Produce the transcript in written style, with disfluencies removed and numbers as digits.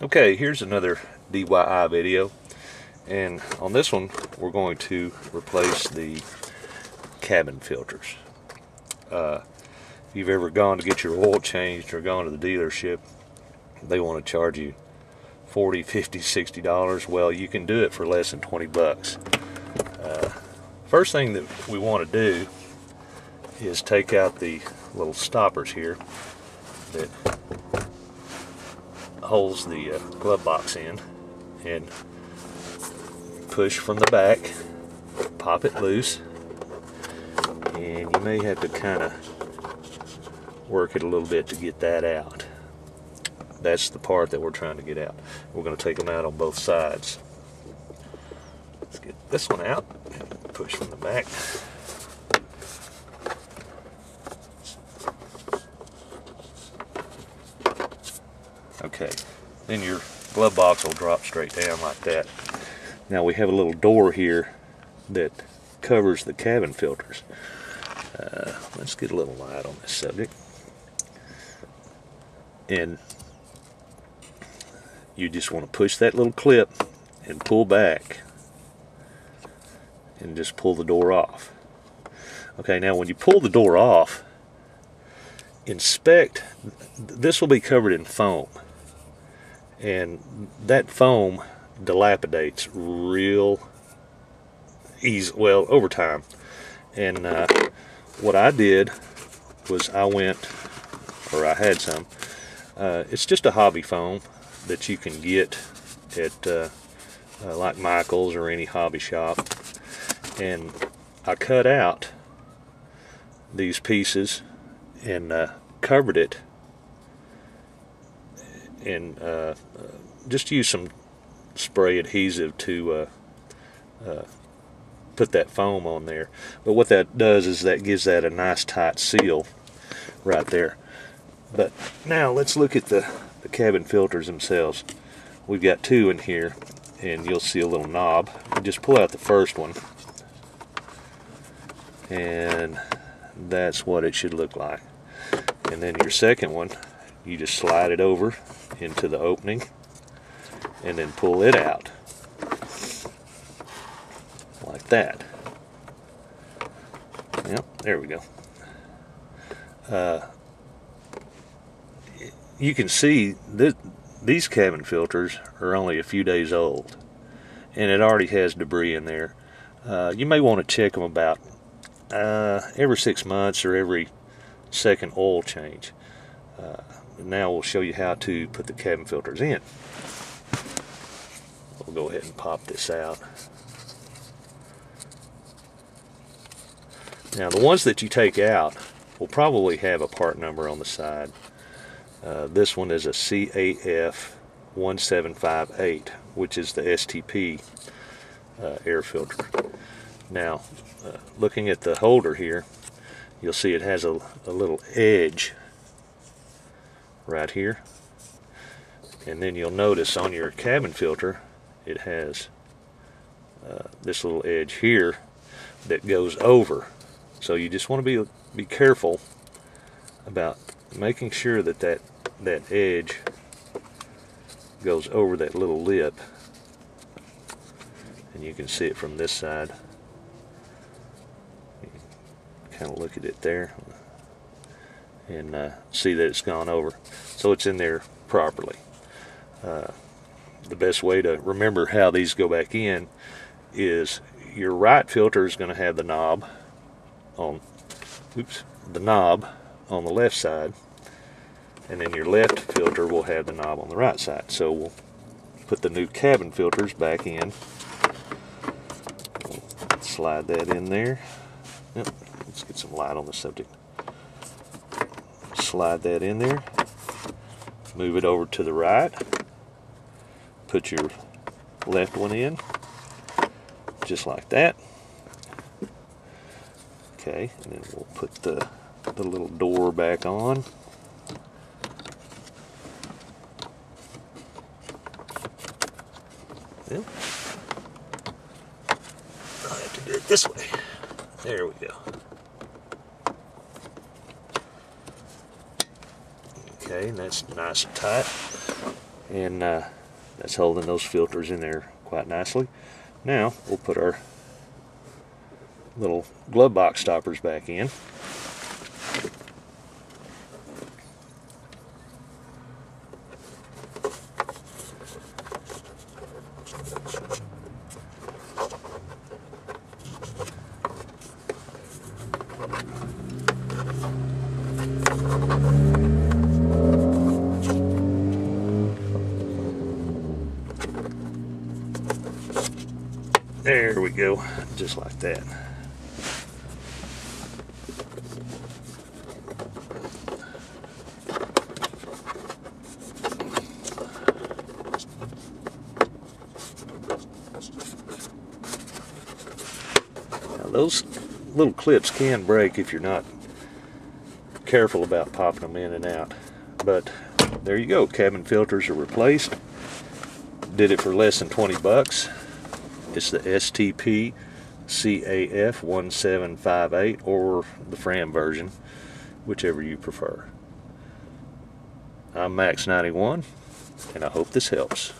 Okay, here's another DIY video, and on this one we're going to replace the cabin filters. If you've ever gone to get your oil changed or gone to the dealership, they want to charge you $40, $50, $60. Well, you can do it for less than 20 bucks. First thing that we want to do is take out the little stoppers here that holds the glove box in, and push from the back, pop it loose, and you may have to kind of work it a little bit to get that out. That's the part that we're trying to get out. We're going to take them out on both sides. Let's get this one out and push from the back. Okay, then your glove box will drop straight down like that. Now we have a little door here that covers the cabin filters. Let's get a little light on this subject. And you just want to push that little clip and pull back and just pull the door off. Okay, now when you pull the door off, inspect. This will be covered in foam, and that foam dilapidates real easy, well, over time. And what I did was I had some, it's just a hobby foam that you can get at like Michael's or any hobby shop, and I cut out these pieces and covered it, and just use some spray adhesive to put that foam on there. But what that does is that gives that a nice tight seal right there. But now let's look at the cabin filters themselves. We've got two in here, and you'll see a little knob. You just pull out the first one, and that's what it should look like. And then your second one, you just slide it over into the opening and then pull it out like that. Yep, there we go. You can see that these cabin filters are only a few days old, and it already has debris in there. You may want to check them about every 6 months or every second oil change. Now we'll show you how to put the cabin filters in. We'll go ahead and pop this out. Now the ones that you take out will probably have a part number on the side. This one is a CAF 1758, which is the STP air filter. Now, looking at the holder here, you'll see it has a little edge right here, and then you'll notice on your cabin filter it has this little edge here that goes over. So you just want to be careful about making sure that that edge goes over that little lip, and you can see it from this side. You can kind of look at it there and see that it's gone over, so it's in there properly. The best way to remember how these go back in is your right filter is going to have the knob on the left side, and then your left filter will have the knob on the right side. So we'll put the new cabin filters back in. Slide that in there. Yep. Let's get some light on the subject. Slide that in there. Move it over to the right. Put your left one in, just like that. Okay, and then we'll put the little door back on. Well, I have to do it this way. There we go. Okay, and that's nice and tight. and that's holding those filters in there quite nicely. Now we'll put our little glove box stoppers back in. There we go, just like that. Now those little clips can break if you're not careful about popping them in and out. But there you go, cabin filters are replaced. Did it for less than 20 bucks. It's the STP CAF 1758 or the Fram version, whichever you prefer. I'm Max91, and I hope this helps.